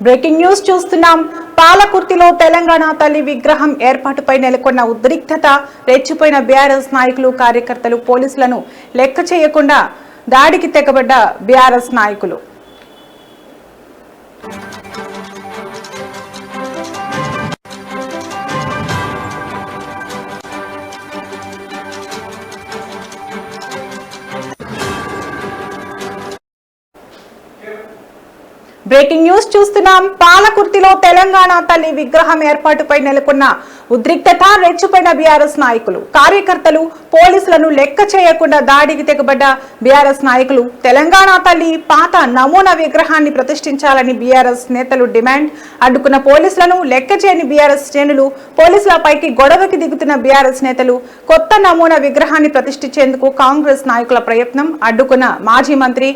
Breaking news చూస్తున్నాం. పాలకుర్తిలో తెలంగాణ తల్లి విగ్రహం ఏర్పాటుపై నెలకొన్న ఉద్రిక్తత, రెచ్చిపోయిన బీఆర్ఎస్ నాయకులు, కార్యకర్తలు పోలీసులను లెక్క చేయకుండా దాడికి తెగబడ్డ బీఆర్ఎస్ నాయకులు. బ్రేకింగ్ న్యూస్ చూస్తున్నాం. పాలకుర్తిలో తెలంగాణ తల్లి విగ్రహం ఏర్పాటుపై నెలకొన్న ఉద్రిక్తత, రెచ్చిపోయిన బీఆర్ఎస్ నాయకులు, కార్యకర్తలు పోలీసులను లెక్క చేయకుండా దాడికి తెగబడ్డ బీఆర్ఎస్ నాయకులు. తెలంగాణ తల్లి పాత నమూనా విగ్రహాన్ని ప్రతిష్ఠించాలని బీఆర్ఎస్ నేతలు డిమాండ్. అడ్డుకున్న పోలీసులను లెక్క చేయని బీఆర్ఎస్ శ్రేణులు, పోలీసులపైకి గొడవకి దిగుతున్న బీఆర్ఎస్ నేతలు. కొత్త నమూనా విగ్రహాన్ని ప్రతిష్ఠించేందుకు కాంగ్రెస్ నాయకుల ప్రయత్నం. అడ్డుకున్న మాజీ మంత్రి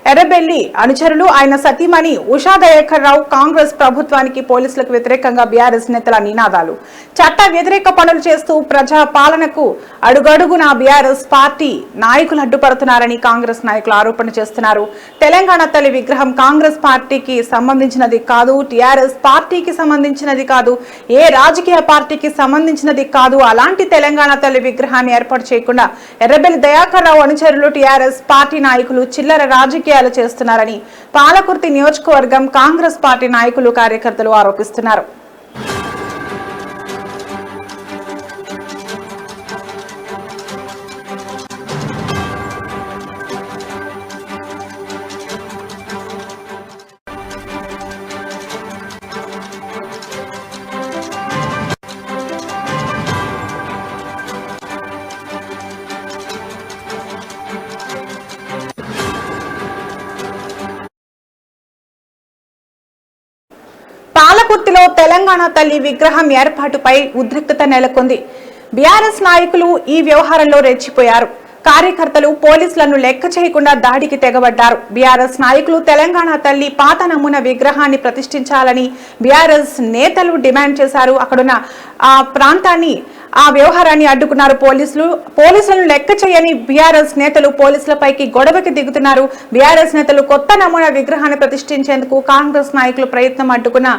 ఎర్రబెల్లి అనుచరులు, ఆయన సతీమణి ఉషా దయాకర్ రావు. కాంగ్రెస్ ప్రభుత్వానికి పోలీసులకు వ్యతిరేకంగా బీఆర్ఎస్ నేతల నినాదాలు. చట్ట వ్యతిరేక పనులు చేస్తూ ప్రజా పాలనకు అడుగడుగున బీఆర్ఎస్ పార్టీ నాయకులు అడ్డుపడుతున్నారని కాంగ్రెస్ నాయకులు ఆరోపణ చేస్తున్నారు. తెలంగాణ తల్లి విగ్రహం కాంగ్రెస్ పార్టీకి సంబంధించినది కాదు, టీఆర్ఎస్ పార్టీకి సంబంధించినది కాదు, ఏ రాజకీయ పార్టీకి సంబంధించినది కాదు. అలాంటి తెలంగాణ తల్లి విగ్రహాన్ని ఏర్పాటు చేయకుండా ఎర్రబెల్లి దయాకర్ రావు అనుచరులు, టీఆర్ఎస్ పార్టీ నాయకులు చిల్లర రాజకీయ చేస్తున్నారని పాలకుర్తి నియోజకవర్గం కాంగ్రెస్ పార్టీ నాయకులు, కార్యకర్తలు ఆరోపిస్తున్నారు. పాలకుర్తిలో తెలంగాణ తల్లి విగ్రహం ఏర్పాటుపై ఉద్రిక్తత నెలకొంది. బీఆర్ఎస్ నాయకులు ఈ వ్యవహారంలో రెచ్చిపోయారు. కార్యకర్తలు పోలీసులను లెక్క చేయకుండా దాడికి తెగబడ్డారు. బీఆర్ఎస్ నాయకులు తెలంగాణ తల్లి పాత నమూనా విగ్రహాన్ని ప్రతిష్ఠించాలని బీఆర్ఎస్ నేతలు డిమాండ్ చేశారు. అక్కడున్న ఆ ప్రాంతాన్ని, ఆ వ్యవహారాన్ని అడ్డుకున్నారు పోలీసులను లెక్క చేయని బీఆర్ఎస్ నేతలు పోలీసులపైకి గొడవకి దిగుతున్నారు. బీఆర్ఎస్ నేతలు కొత్త నమూనా విగ్రహాన్ని ప్రతిష్ఠించేందుకు కాంగ్రెస్ నాయకులు ప్రయత్నం. అడ్డుకున్న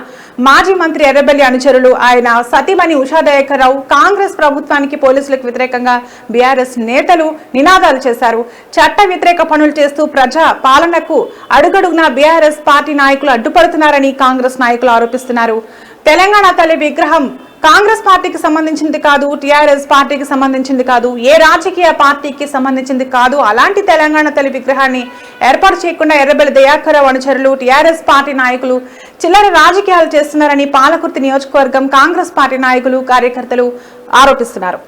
మాజీ మంత్రి ఎర్రబెల్లి అనుచరులు, ఆయన సతీమణి ఉషా దయాకర్ రావు. కాంగ్రెస్ ప్రభుత్వానికి పోలీసులకు వ్యతిరేకంగా బీఆర్ఎస్ నేతలు నినాదాలు చేశారు. చట్ట వ్యతిరేక పనులు చేస్తూ ప్రజా పాలనకు అడుగడుగున బీఆర్ఎస్ పార్టీ నాయకులు అడ్డుపడుతున్నారని కాంగ్రెస్ నాయకులు ఆరోపిస్తున్నారు. తెలంగాణ తల్లి విగ్రహం కాంగ్రెస్ పార్టీకి సంబంధించింది కాదు, టీఆర్ఎస్ పార్టీకి సంబంధించింది కాదు, ఏ రాజకీయ పార్టీకి సంబంధించింది కాదు. అలాంటి తెలంగాణ తల్లి విగ్రహాన్ని ఏర్పాటు చేయకుండా ఎర్రబెల్లి దయాకర్ రావు అనుచరులు, టీఆర్ఎస్ పార్టీ నాయకులు చిల్లర రాజకీయాలు చేస్తున్నారని పాలకుర్తి నియోజకవర్గం కాంగ్రెస్ పార్టీ నాయకులు, కార్యకర్తలు ఆరోపిస్తున్నారు.